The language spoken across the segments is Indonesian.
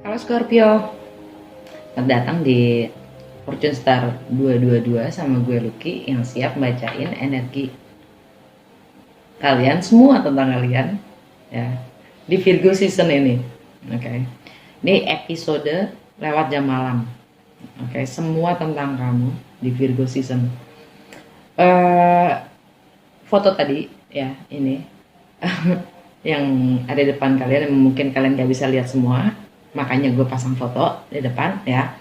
Halo Scorpio, selamat datang di Fortune Star 222 sama gue Lucky yang siap bacain energi kalian semua tentang kalian ya di Virgo season ini. Oke. Ini episode lewat jam malam. Oke, semua tentang kamu di Virgo season. Foto tadi ya ini yang ada di depan kalian yang mungkin kalian gak bisa lihat semua, makanya gue pasang foto di depan ya.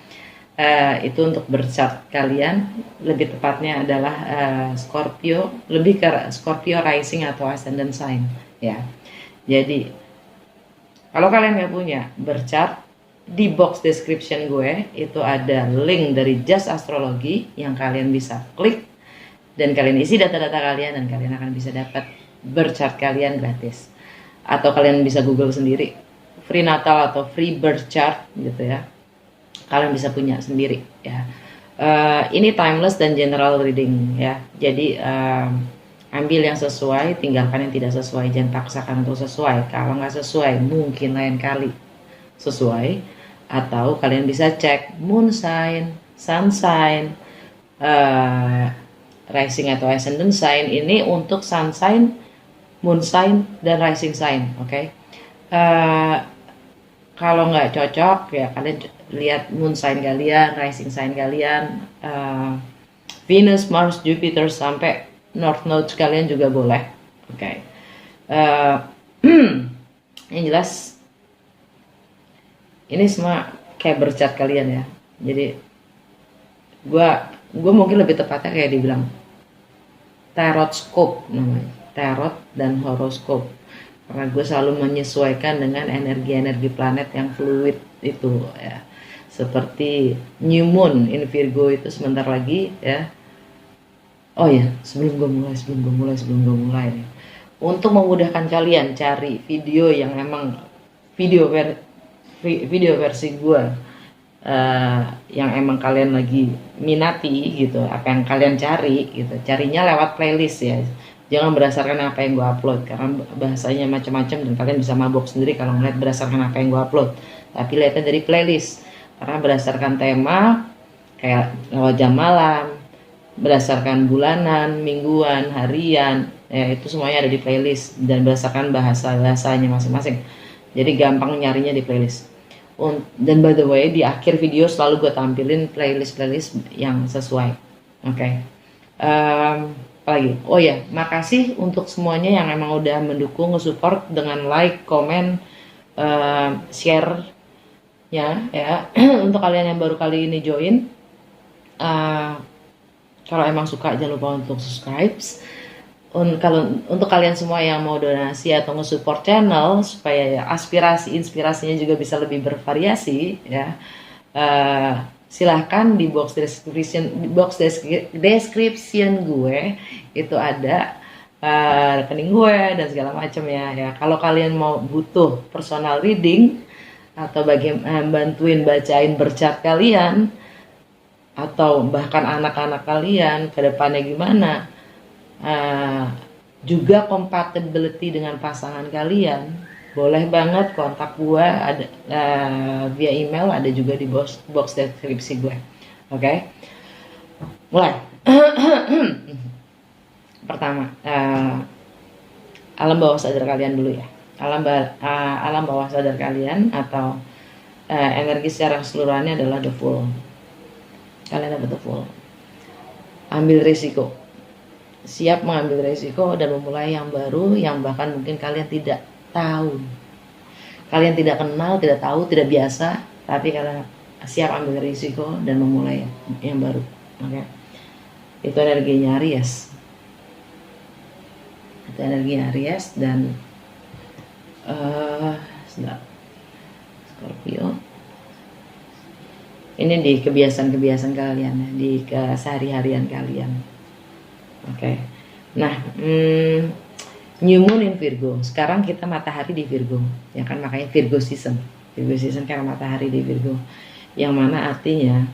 Itu untuk berchart kalian, lebih tepatnya adalah Scorpio, lebih ke Scorpio rising atau ascendant sign ya. Jadi kalau kalian nggak punya berchart, di box description gue itu ada link dari Just Astrology yang kalian bisa klik dan kalian isi data-data kalian dan kalian akan bisa dapat berchart kalian gratis. Atau kalian bisa Google sendiri free natal atau free birth chart gitu ya, kalian bisa punya sendiri ya. Ini timeless dan general reading ya, jadi ambil yang sesuai, tinggalkan yang tidak sesuai, jangan paksakan untuk sesuai. Kalau nggak sesuai mungkin lain kali sesuai, atau kalian bisa cek moon sign, sun sign, rising atau ascendant sign. Ini untuk sun sign, moon sign, dan rising sign. Oke. Kalau nggak cocok ya kalian lihat moon sign kalian, rising sign kalian, Venus, Mars, Jupiter sampai North Node kalian juga boleh. Oke. Yang jelas ini semua kayak bercat kalian ya. Jadi gue mungkin lebih tepatnya kayak dibilang tarot scope namanya, tarot dan horoskop, karena gue selalu menyesuaikan dengan energi-energi planet yang fluid itu ya. Seperti new moon in Virgo itu sebentar lagi ya. Oh ya, sebelum gue mulai nih, untuk memudahkan kalian cari video yang emang video versi gue, yang emang kalian lagi minati gitu, apa yang kalian cari gitu, carinya lewat playlist ya. Jangan berdasarkan apa yang gue upload, karena bahasanya macam-macam dan kalian bisa mabok sendiri kalau ngeliat berdasarkan apa yang gue upload. Tapi lihatnya dari playlist, karena berdasarkan tema kayak lewat jam malam, berdasarkan bulanan, mingguan, harian ya, itu semuanya ada di playlist dan berdasarkan bahasanya masing-masing. Jadi gampang nyarinya di playlist. Dan by the way, di akhir video selalu gue tampilin playlist yang sesuai. Oke. Apalagi? Oh ya, makasih untuk semuanya yang emang udah mendukung, nge-support dengan like, comment, share ya. Untuk kalian yang baru kali ini join, kalau emang suka jangan lupa untuk subscribe. Kalau untuk kalian semua yang mau donasi atau nge-support channel supaya inspirasinya juga bisa lebih bervariasi ya, silahkan di box description gue itu ada rekening gue dan segala macam ya. Kalau kalian mau butuh personal reading atau bantuin bacain bercat kalian atau bahkan anak-anak kalian ke depannya gimana, juga compatibility dengan pasangan kalian, boleh banget kontak gue, ada via email, ada juga di box deskripsi gue. Oke. Mulai. Pertama, alam bawah sadar kalian dulu ya. Alam bawah sadar kalian atau energi secara keseluruhannya adalah the full. Kalian dapat the full. Ambil risiko, siap mengambil risiko dan memulai yang baru yang bahkan mungkin kalian tidak tahu, kalian tidak kenal, tidak tahu, tidak biasa, tapi kalian siap ambil risiko dan memulai yang baru. Oke. Itu energinya Aries. Itu energinya Aries dan Scorpio. Ini di kebiasaan kalian ya, di kesehari-harian kalian. Oke. Nah, new moon in Virgo. Sekarang kita matahari di Virgo, ya kan, makanya Virgo season. Virgo season karena matahari di Virgo. Yang mana artinya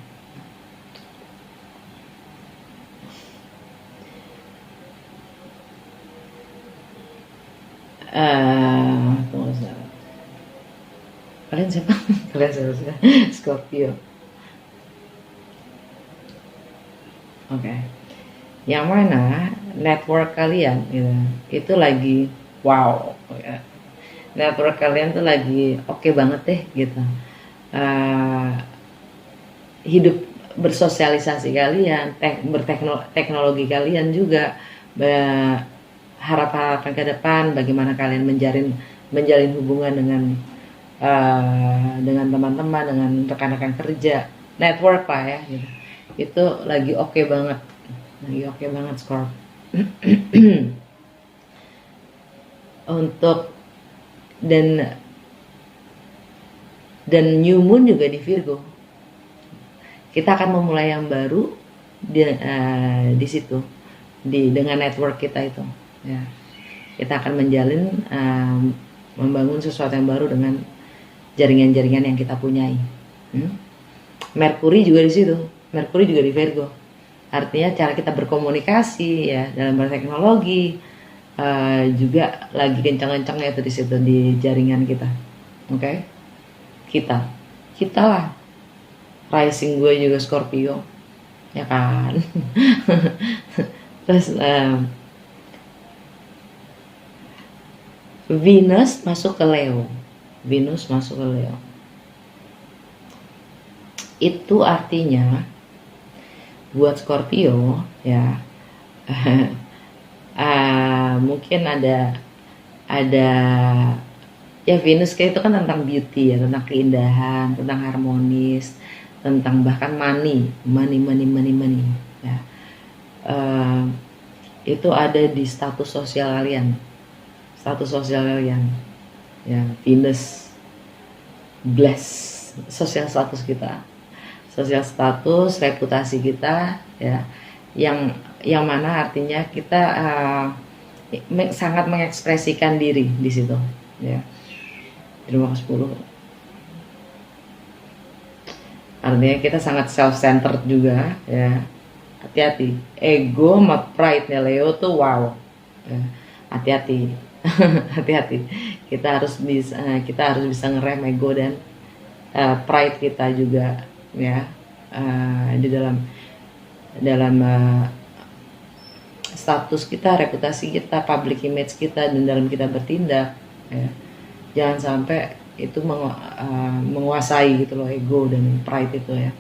Kalian siapa? Kalian siapa? Scorpio. Oke. Yang mana network kalian gitu, itu lagi wow ya. Network kalian tuh lagi oke banget deh gitu. Uh, Hidup bersosialisasi kalian, berteknologi kalian juga, harapan ke depan bagaimana kalian menjalin hubungan dengan teman-teman, dengan rekan-rekan kerja, network lah ya gitu. Itu lagi oke banget, Scorp. Untuk dan new moon juga di Virgo. Kita akan memulai yang baru di situ, dengan network kita itu ya. Kita akan menjalin, membangun sesuatu yang baru dengan jaringan-jaringan yang kita punyai. Merkuri juga di situ, Merkuri juga di Virgo. Artinya cara kita berkomunikasi ya dalam berteknologi juga lagi kencang-kencangnya itu di situ, di jaringan kita. Oke? Kita lah. Rising gue juga Scorpio, ya kan? Terus Venus masuk ke Leo. Itu artinya buat Scorpio ya, mungkin ada ya, Venus kayak itu kan tentang beauty ya, tentang keindahan, tentang harmonis, tentang bahkan money ya. Itu ada di status sosial kalian ya. Venus bless sosial status kita, reputasi kita ya, yang mana artinya kita sangat mengekspresikan diri di situ ya. Di rumah 10 artinya kita sangat self-centered juga ya. Hati-hati, ego sama pride-nya Leo tuh wow ya. Hati-hati. Hati-hati, kita harus bisa ngerem ego dan pride kita juga ya, di dalam status kita, reputasi kita, public image kita, dan dalam kita bertindak ya. Jangan sampai itu menguasai gitu loh, ego dan pride itu ya.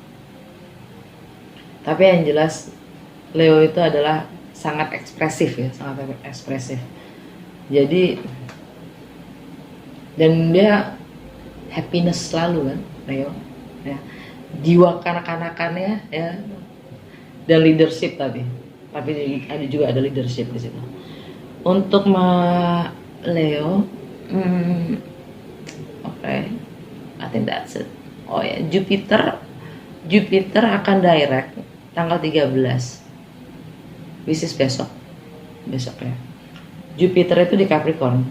Tapi yang jelas Leo itu adalah sangat ekspresif ya, jadi dan dia happiness selalu kan Leo ya. Jiwa kanak-kanakannya ya, dan leadership tapi ada leadership di situ. Untuk Leo, okay, I think that's it. Oh ya, Jupiter akan direct tanggal 13, which is besok ya. Jupiter itu di Capricorn.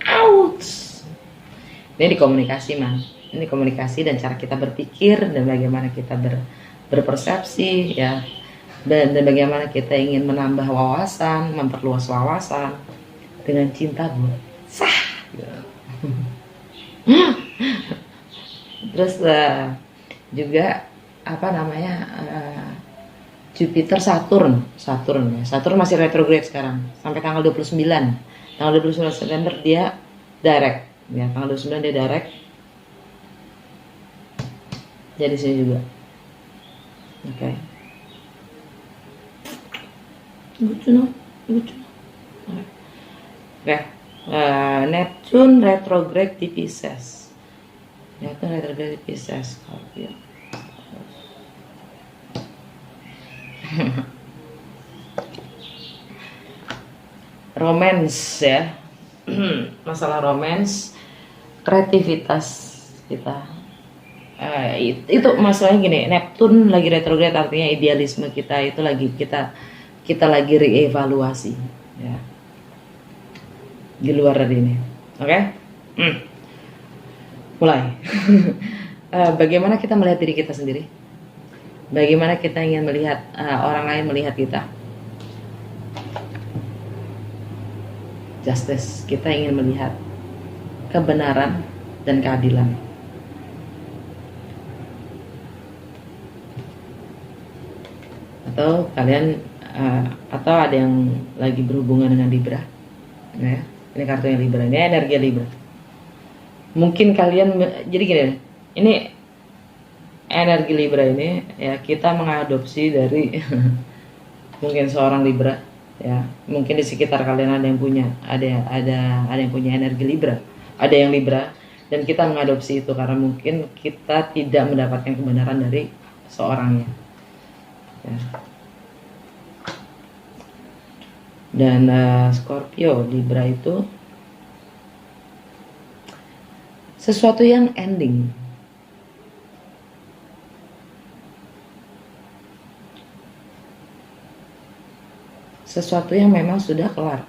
Ouch. Ini komunikasi, man. Ini komunikasi dan cara kita berpikir, dan bagaimana kita berpersepsi ya. Dan bagaimana kita ingin menambah wawasan, memperluas wawasan dengan cinta buat terus juga Jupiter Saturn masih retrograde sekarang sampai tanggal 29 September dia direct ya. Tanggal 29 dia direct jadi sini juga. Oke. Lucu. Oke. Neptune retrograde di Pisces. Scorpio. Romance ya. Masalah romance, kreativitas kita. Itu masalahnya gini, Neptune lagi retrograde artinya idealisme kita itu lagi kita lagi reevaluasi ya. Di luar dari ini. Oke? Mulai. Bagaimana kita melihat diri kita sendiri? Bagaimana kita ingin melihat orang lain melihat kita? justice, kita ingin melihat kebenaran dan keadilan. Atau kalian atau ada yang lagi berhubungan dengan Libra, ya, ini kartunya Libra, ini energi Libra. Mungkin kalian jadi gini, ini energi Libra ini ya kita mengadopsi dari mungkin seorang Libra, ya, mungkin di sekitar kalian ada yang punya ada yang punya energi Libra, ada yang Libra, dan kita mengadopsi itu karena mungkin kita tidak mendapatkan kebenaran dari seorangnya, ya. Dan Scorpio Libra itu sesuatu yang ending, sesuatu yang memang sudah kelar.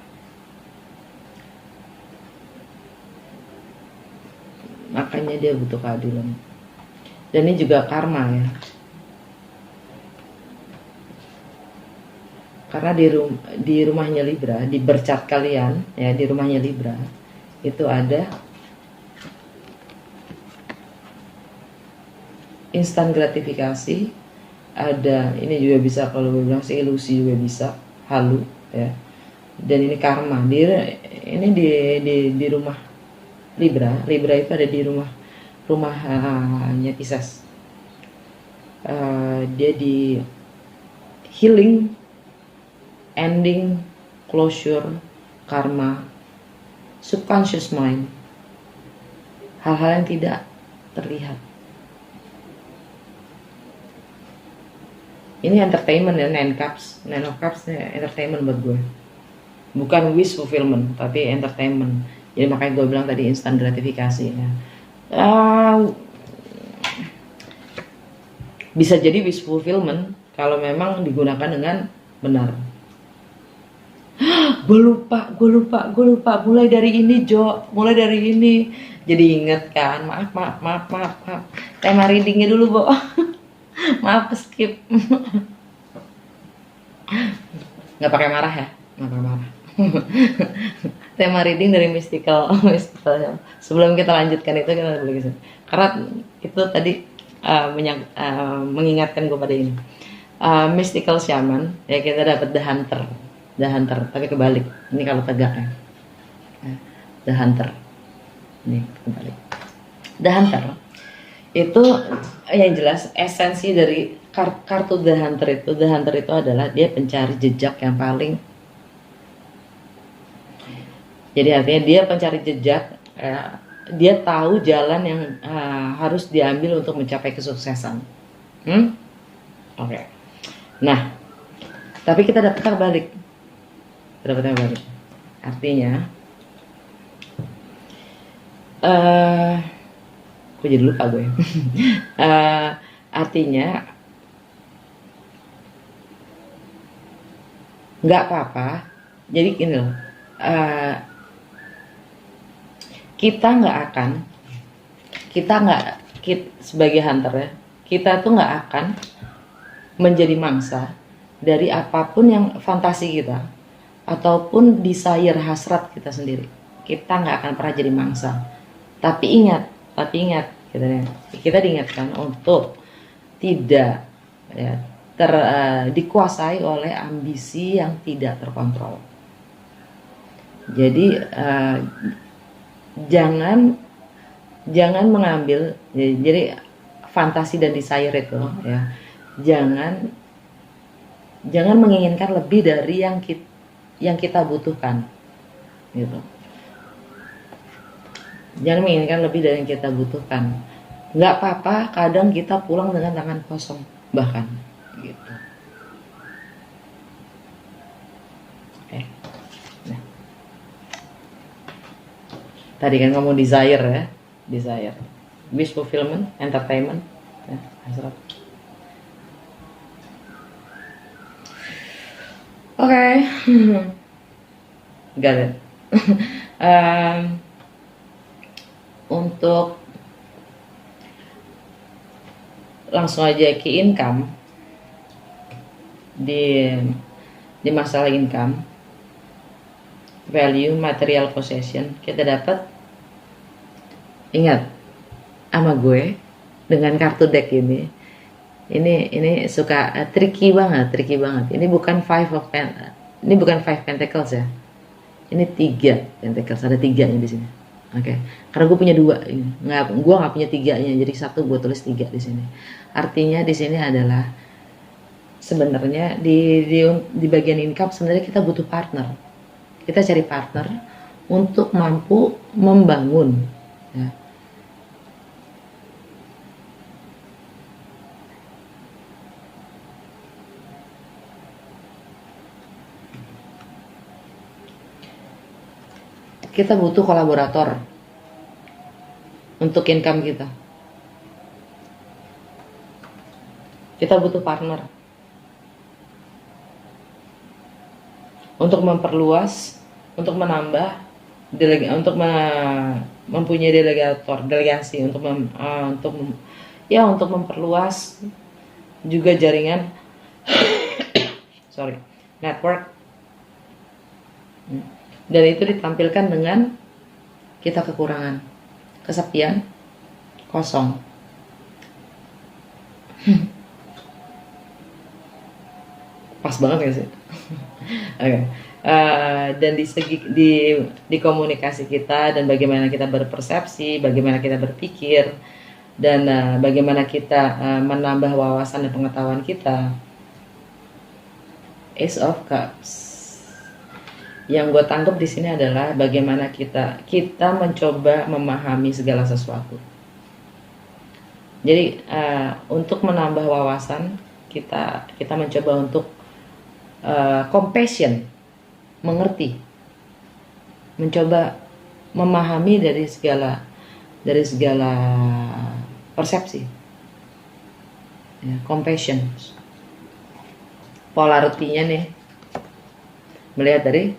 Makanya dia butuh keadilan. Dan ini juga karma, ya. Karena di rumahnya Libra, di bercat kalian, ya, di rumahnya Libra itu ada instan gratifikasi, ada ini juga bisa, kalau gue bilang sih ilusi juga bisa, halu, ya. Dan ini karma. Ini di rumah Libra itu ada di rumahnya Pisces. Dia di healing, ending, closure, karma, subconscious mind, hal-hal yang tidak terlihat. Ini entertainment, ya, Nine of Cups entertainment buat gue, bukan wish fulfillment tapi entertainment. Jadi makanya gue bilang tadi instant gratifikasi, ya. Bisa jadi wish fulfillment kalau memang digunakan dengan benar. Gue lupa mulai dari ini, Jo, mulai dari ini. Jadi inget kan, maaf. Tema readingnya dulu, Bo. Maaf, skip. Nggak pakai marah, ya, nggak pakai marah. Tema reading dari mystical. Sebelum kita lanjutkan itu, kita boleh gitu. Karena itu tadi mengingatkan gue pada ini. Mystical shaman, ya, kita dapat the hunter, tapi kebalik. Ini kalau tegak, ya. The hunter. Ini kebalik. The hunter itu yang jelas esensi dari kartu the hunter itu adalah dia pencari jejak yang paling. Jadi artinya dia pencari jejak, dia tahu jalan yang harus diambil untuk mencapai kesuksesan. Oke. Nah, tapi kita dapatnya balik. Artinya, aku jadi lupa gue. Artinya, nggak apa-apa. Jadi gini loh, kita sebagai hunter, ya, kita tuh nggak akan menjadi mangsa dari apapun yang fantasi kita ataupun desire, hasrat kita sendiri. Kita nggak akan pernah jadi mangsa. Tapi ingat, kita diingatkan untuk tidak, ya, dikuasai oleh ambisi yang tidak terkontrol. Jadi jangan mengambil, jadi fantasi dan desire itu, ya, jangan menginginkan lebih dari yang kita butuhkan, gitu. Jangan menginginkan lebih dari yang kita butuhkan. Nggak apa-apa kadang kita pulang dengan tangan kosong bahkan, gitu. Oke. Nah, tadi kan ngomong desire, ya, wish fulfillment, entertainment, ya, hasrat. Oke. Got it. Untuk langsung aja ke income, di masalah income, value material possession, kita dapat, ingat sama gue dengan kartu deck ini suka tricky banget. Ini bukan ini bukan five pentacles ya, ini 3 pentacles, ada 3-nya di sini. Oke, karena gue punya 2, gue nggak punya 3-nya, jadi 1 gue tulis 3 di sini. Artinya di sini adalah sebenarnya di bagian income sebenarnya kita butuh partner. Kita cari partner untuk mampu membangun, ya. Kita butuh kolaborator untuk income kita. Kita butuh partner untuk memperluas, untuk menambah, untuk mempunyai delegasi, untuk memperluas juga jaringan network. Dan itu ditampilkan dengan kita kekurangan, kesepian, kosong. Pas banget gak sih? Oke. Dan di komunikasi kita, dan bagaimana kita berpersepsi, bagaimana kita berpikir, dan bagaimana kita menambah wawasan dan pengetahuan kita. Ace of Cups. Yang gue tangkap di sini adalah bagaimana kita mencoba memahami segala sesuatu. Jadi untuk menambah wawasan kita mencoba untuk compassion, mengerti, mencoba memahami dari segala persepsi, ya, compassion. Polarity-nya nih, melihat dari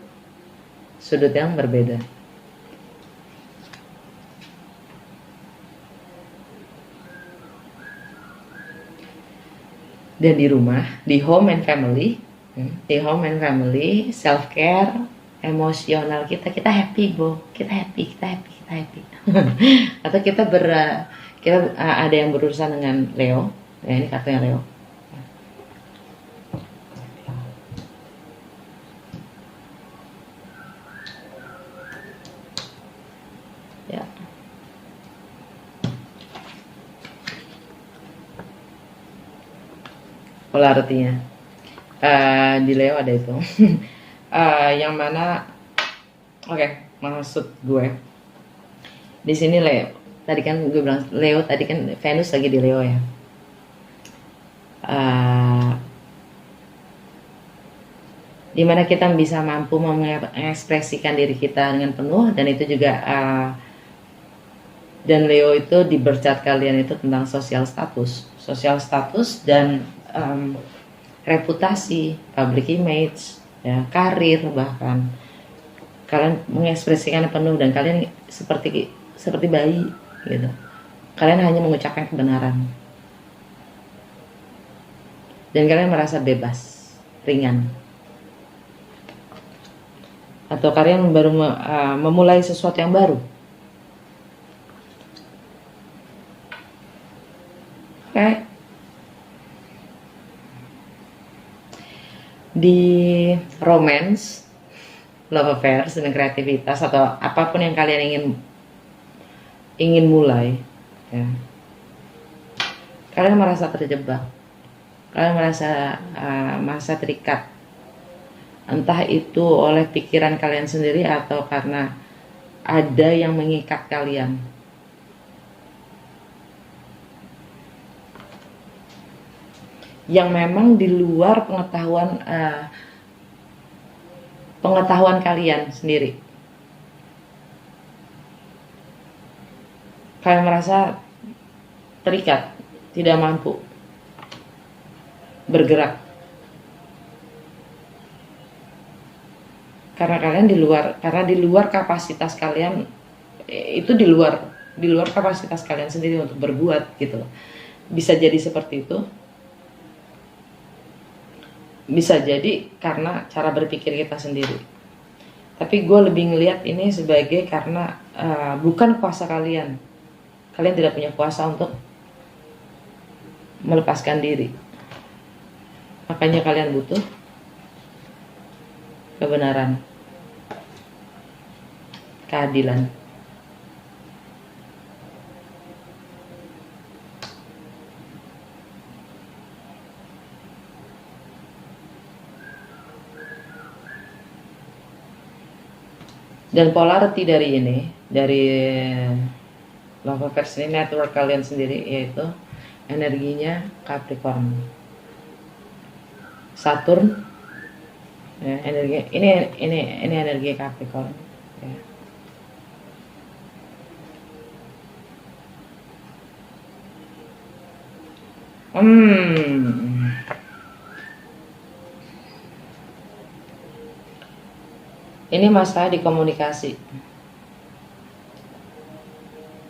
sudut yang berbeda. Dan di rumah, di home and family, self care, emosional kita happy, kita happy. Atau kita ada yang berurusan dengan Leo, ya, ini kartunya Leo. Ya. Polarity-nya. Di Leo ada itu. Yang mana maksud gue di sini Leo. Tadi kan gue bilang Leo, tadi kan Venus lagi di Leo ya. Dimana kita bisa mampu mengekspresikan diri kita dengan penuh, dan itu juga dan Leo itu di birth chart kalian itu tentang social status dan reputasi, public image, ya, karir, bahkan kalian mengekspresikan penuh, dan kalian seperti bayi gitu. Kalian hanya mengucapkan kebenaran dan kalian merasa bebas, ringan. Atau kalian baru memulai sesuatu yang baru. Oke. Di romance, love affairs, dan kreativitas, atau apapun yang kalian ingin mulai, ya, kalian merasa terjebak, kalian merasa terikat, entah itu oleh pikiran kalian sendiri atau karena ada yang mengikat kalian. Yang memang di luar pengetahuan kalian sendiri. Kalian merasa terikat, tidak mampu bergerak. Karena di luar kapasitas kalian, itu di luar kapasitas kalian sendiri untuk berbuat gitu. Bisa jadi seperti itu. Bisa jadi karena cara berpikir kita sendiri. Tapi gue lebih ngelihat ini sebagai karena bukan kuasa kalian. Kalian tidak punya kuasa untuk melepaskan diri. Makanya kalian butuh kebenaran, keadilan. Dan polarity dari ini, dari love affairs ini, network kalian sendiri, yaitu energinya Capricorn, Saturn, ya, energi ini energi Capricorn, ya. Ini masalah di komunikasi.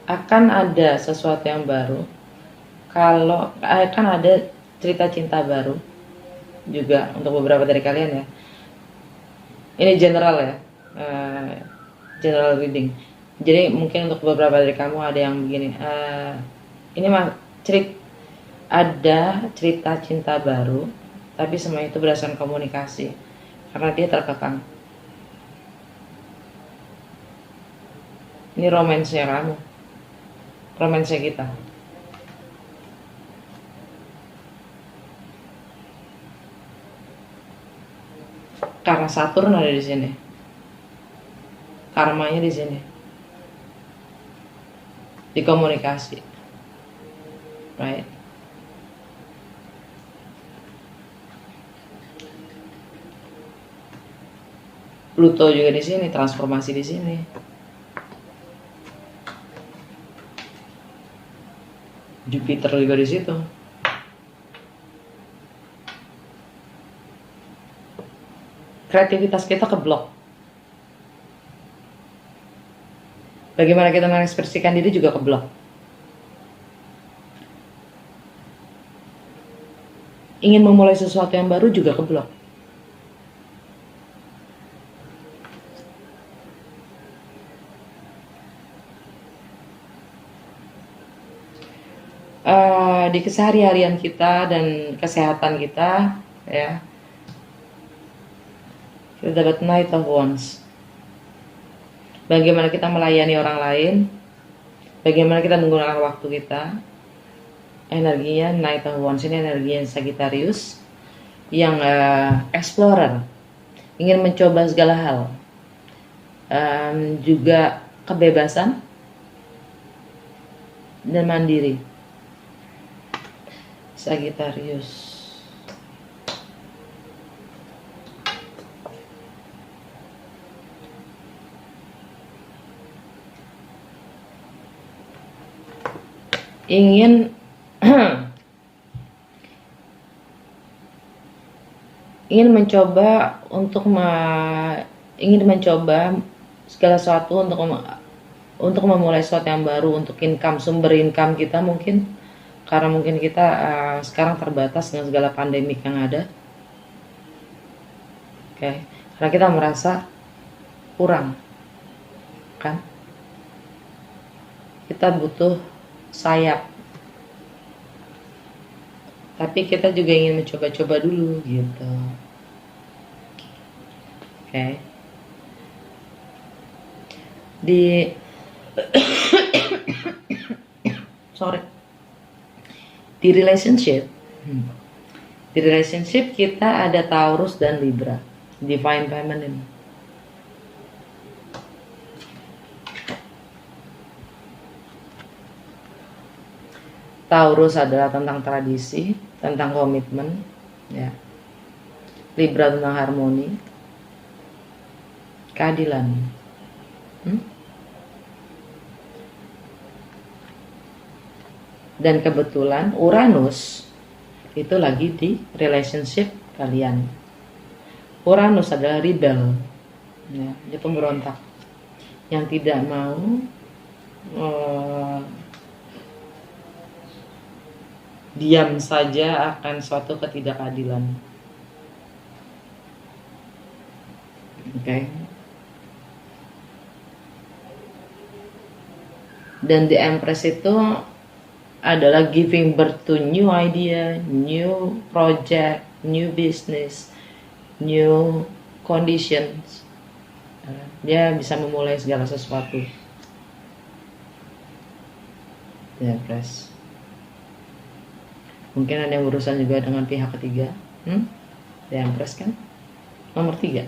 Akan ada sesuatu yang baru. Kalau akan ada cerita cinta baru juga untuk beberapa dari kalian ya. Ini general ya, general reading. Jadi mungkin untuk beberapa dari kamu ada yang begini. Ini mah ada cerita cinta baru, tapi semua itu berdasarkan komunikasi karena dia terkekang. Ini romansnya kamu, romansnya kita. Karena Saturn ada di sini, karmanya di sini, di komunikasi, right? Pluto juga di sini, transformasi di sini. Jupiter juga di situ. Kreativitas kita keblok. Bagaimana kita mengekspresikan diri juga keblok. Ingin memulai sesuatu yang baru juga keblok. Di keseharian kita dan kesehatan kita, ya, kita dapat Knight of Wands. Bagaimana kita melayani orang lain, bagaimana kita menggunakan waktu kita. Energinya Knight of Wands ini energinya Sagittarius yang explorer, ingin mencoba segala hal, juga kebebasan dan mandiri. Sagittarius. Ingin mencoba segala sesuatu untuk memulai sesuatu yang baru, untuk sumber income kita mungkin. Karena mungkin kita sekarang terbatas dengan segala pandemik yang ada. Oke. Karena kita merasa kurang, kan? Kita butuh sayap. Tapi kita juga ingin mencoba-coba dulu, gitu. Oke. Di relationship kita ada Taurus dan Libra, Divine Feminine. Taurus adalah tentang tradisi, tentang komitmen, ya. Libra tentang harmoni, keadilan. Dan kebetulan Uranus itu lagi di relationship kalian. Uranus adalah rebel, ya, dia pemberontak yang tidak mau diam saja akan suatu ketidakadilan. Oke. Dan the Empress itu adalah giving birth to new idea, new project, new business, new conditions. Dia bisa memulai segala sesuatu. The Empress. Mungkin ada yang berurusan juga dengan pihak ketiga. The Empress kan nomor 3.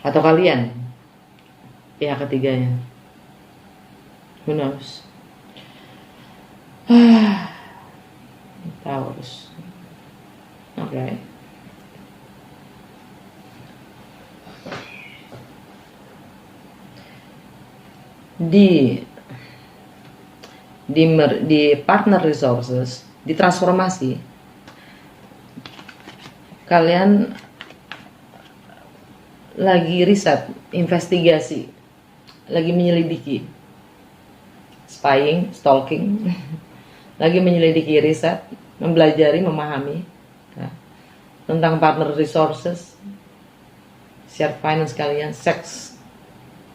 Atau kalian pihak ketiganya. Who knows? Taurus. Okay. Di partner resources, di transformasi, kalian lagi riset, investigasi, lagi menyelidiki, spying, stalking, lagi menyelidiki, riset, mempelajari, memahami tentang partner resources, share finance kalian, sex,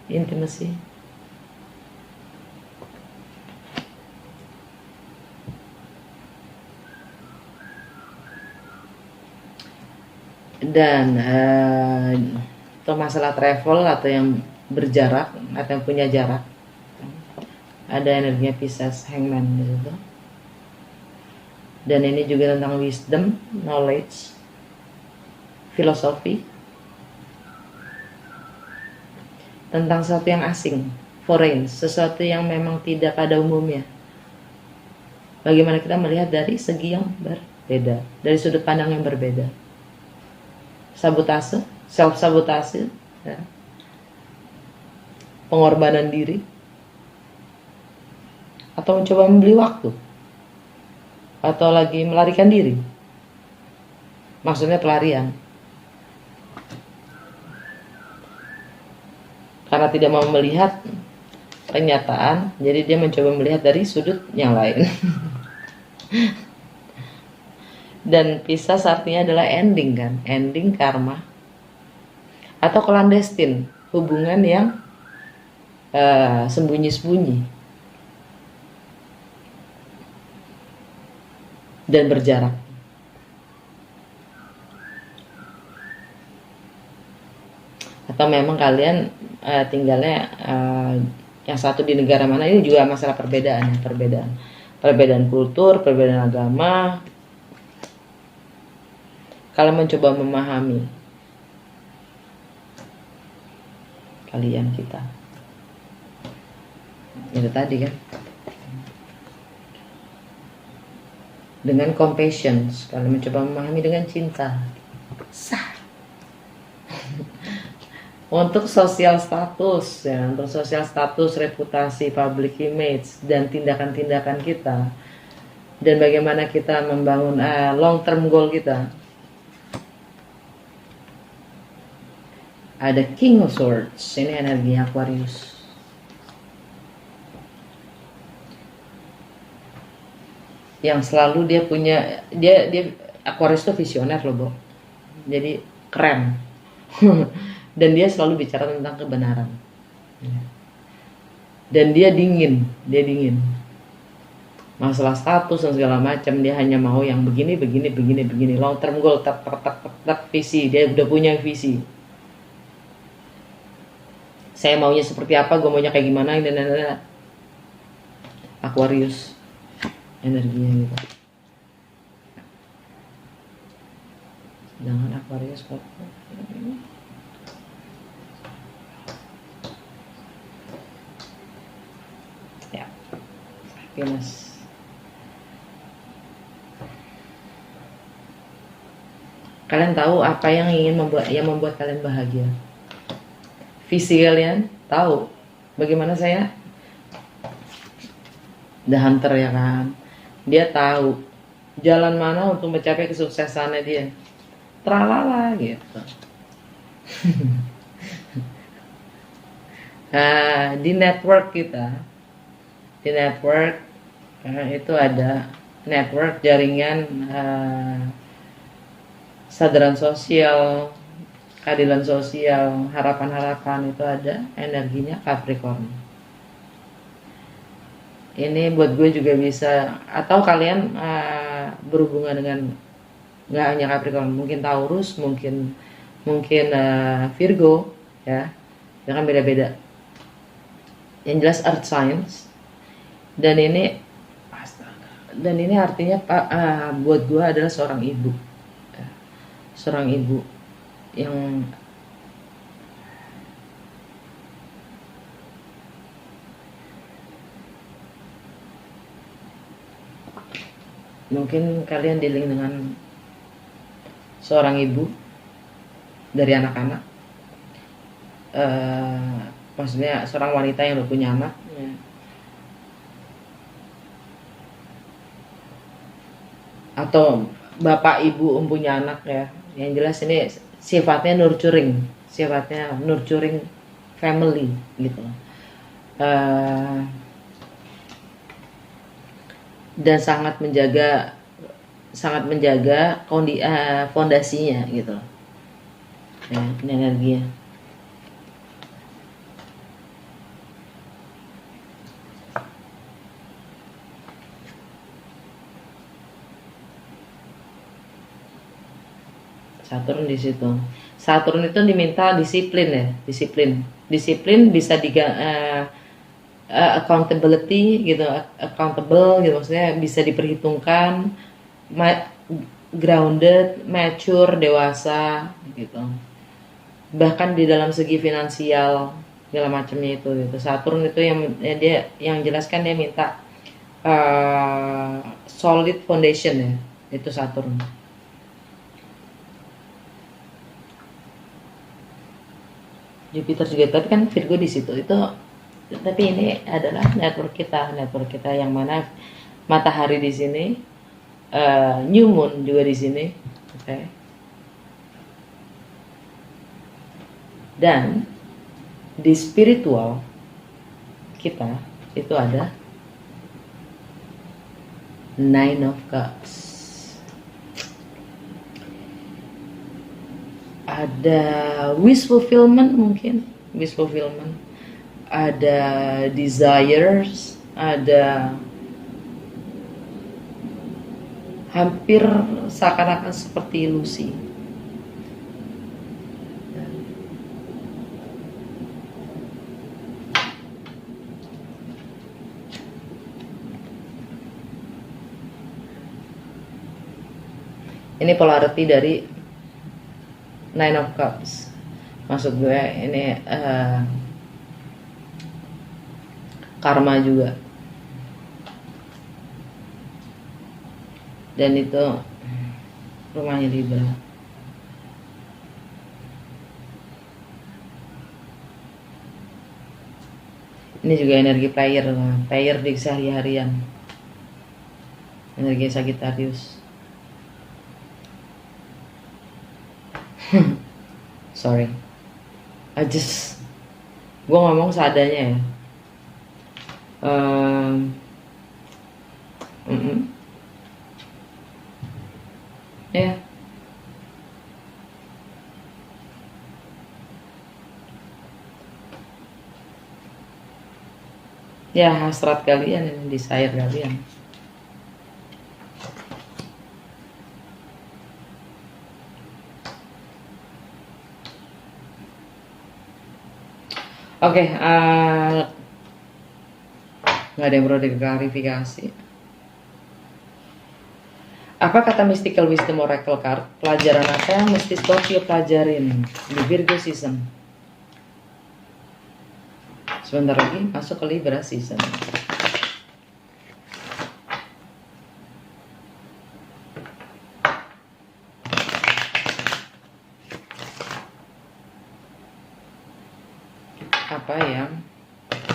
intimacy. Dan atau masalah travel atau yang berjarak atau yang punya jarak, ada energinya Pisces, Hangman gitu. Dan ini juga tentang wisdom, knowledge, filosofi, tentang sesuatu yang asing, foreign, sesuatu yang memang tidak pada umumnya. Bagaimana kita melihat dari segi yang berbeda, dari sudut pandang yang berbeda. Sabotase, self-sabotase, ya. Pengorbanan diri, atau mencoba membeli waktu, atau lagi melarikan diri. Maksudnya pelarian. Karena tidak mau melihat kenyataan, jadi dia mencoba melihat dari sudut yang lain. Dan Pisces artinya adalah ending kan, ending karma. Atau clandestine, hubungan yang sembunyi-sembunyi dan berjarak. Atau memang kalian tinggalnya yang satu di negara mana, ini juga masalah perbedaan kultur, perbedaan agama. Kalian mencoba memahami kalian kita. Itu tadi kan. Dengan compassion, kalian mencoba memahami dengan cinta. Sah. Untuk sosial status, ya, untuk sosial status, reputasi, public image, dan tindakan-tindakan kita, dan bagaimana kita membangun long term goal kita. Ada King of Swords, ini energi Aquarius. Yang selalu dia punya, dia Aquarius itu visioner loh, Bo. Jadi keren. Dan dia selalu bicara tentang kebenaran. Dan dia dingin. Masalah status dan segala macam, dia hanya mau yang begini. Long term goal, tak visi. Dia udah punya visi. Saya maunya seperti apa, gue maunya kayak gimana, dan Aquarius energinya gitu. Jangan Aquarius kok. Ya, happiness. Kalian tahu apa yang membuat kalian bahagia. Visi kalian tahu bagaimana saya The Hunter ya kan, dia tahu jalan mana untuk mencapai kesuksesannya dia, tralala gitu. Nah, di network kita, itu ada network jaringan sadaran sosial, keadilan sosial, harapan-harapan itu ada, energinya Capricorn. Ini buat gue juga bisa, atau kalian berhubungan dengan nggak hanya Capricorn, mungkin Taurus, mungkin Virgo, ya kan beda-beda. Yang jelas earth signs, dan ini artinya buat gue adalah seorang ibu, yang mungkin kalian dealing dengan seorang ibu dari anak-anak, maksudnya seorang wanita yang udah punya anak, ya. Atau bapak ibu punya anak, ya. Yang jelas ini sifatnya nurturing family gitu. Dan sangat menjaga fondasinya gitu. Ya, ini energinya. Saturn di situ. Saturn itu diminta disiplin, ya, disiplin bisa accountability gitu, accountable gitu, maksudnya bisa diperhitungkan, grounded, mature, dewasa gitu. Bahkan di dalam segi finansial segala macamnya itu gitu. Saturn itu yang jelaskan dia minta solid foundation, ya, itu Saturn. Jupiter juga, tapi kan Virgo di situ itu, tapi ini adalah network kita yang mana matahari di sini, new moon juga di sini, okay. Dan di spiritual kita itu ada Nine of Cups, ada wish fulfillment, ada desires, ada hampir seakan-akan seperti ilusi. Ini polarity dari Nine of Cups. Maksud gue ini karma juga. Dan itu rumahnya Libra. Ini juga energi player di sehari-harian. Energi Sagittarius. Sorry, gue ngomong seadanya, ya. Ya, ya hasrat kalian, desire kalian. Oke, nggak ada yang perlu diklarifikasi. Apa kata Mystical Wisdom Oracle Card? Pelajaran apa yang mesti Scorpio pelajarin di Virgo season? Sebentar lagi masuk ke Libra season.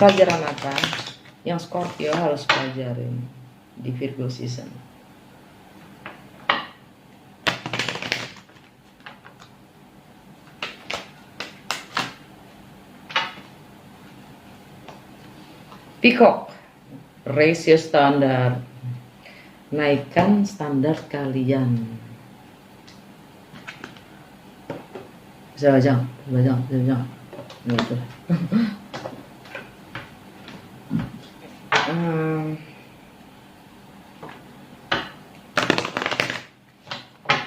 Pelajaran apa yang Scorpio harus pelajarin di Virgo season? Peacock, raise your standard, naikkan standar kalian. Zajang, zajang, zajang. Gitu.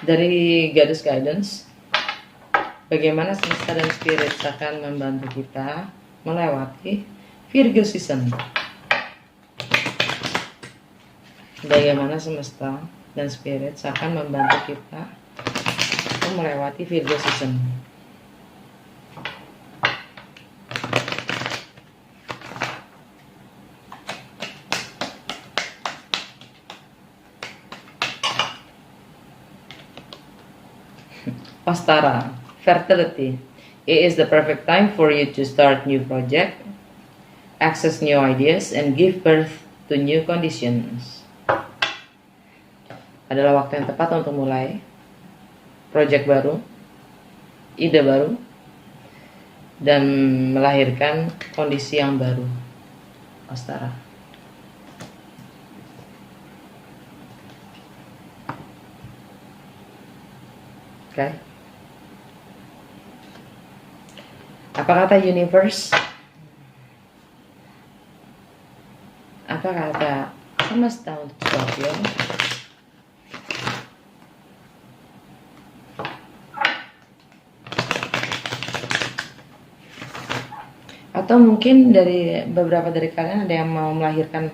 Dari Goddess Guidance, bagaimana semesta dan spirit akan membantu kita melewati Virgo season. Bagaimana semesta dan spirit akan membantu kita melewati Virgo season. Pastara, fertility. It is the perfect time for you to start new project, access new ideas, and give birth to new conditions. Adalah waktu yang tepat untuk mulai project baru, ide baru, dan melahirkan kondisi yang baru. Pastara. Oke. Apa kata universe? Apa kata semesta untuk Scorpio? Atau mungkin dari beberapa dari kalian ada yang mau melahirkan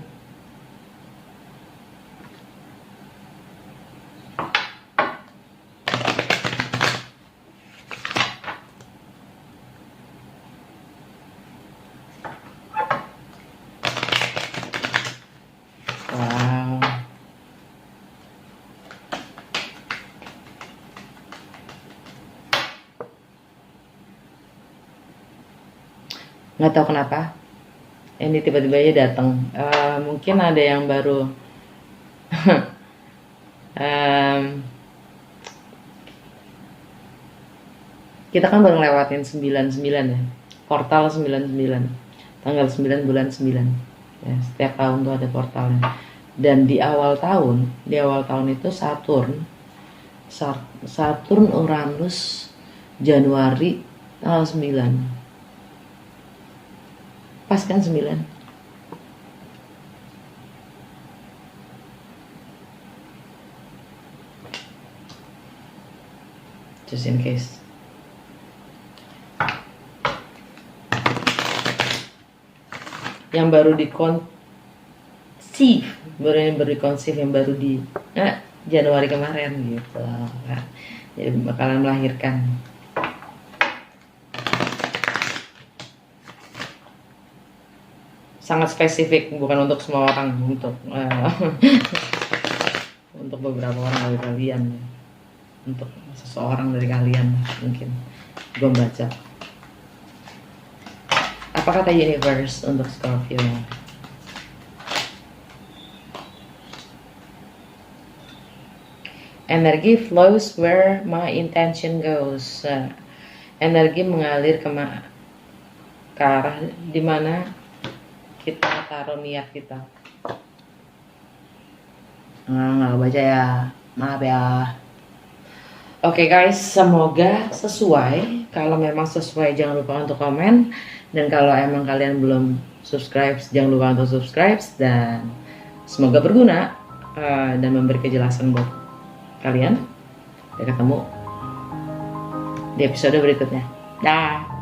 nggak tahu kenapa ini tiba-tiba aja datang. Mungkin ada yang baru kita kan baru ngelewatin 99 ya, portal 99, tanggal 9 bulan 9 ya, setiap tahun tuh ada portalnya. Dan di awal tahun itu Saturn Uranus Januari tanggal 9. Pas kan 9. Just in case. Yang baru dikonsif, yang baru di Januari kemarin gitu kan. Jadi bakalan melahirkan. Sangat spesifik, bukan untuk semua orang, untuk untuk beberapa orang dari kalian, untuk seseorang dari kalian mungkin gue baca. Apa kata universe untuk Scorpio? Energi flows where my intention goes. Energi mengalir ke arah dimana kita taruh niat kita. Nggak baca ya, maaf ya. Oke guys, semoga sesuai. Kalau memang sesuai jangan lupa untuk komen. Dan kalau emang kalian belum subscribe, jangan lupa untuk subscribe. Dan semoga berguna dan memberi kejelasan buat kalian. Sampai ketemu di episode berikutnya. Dah.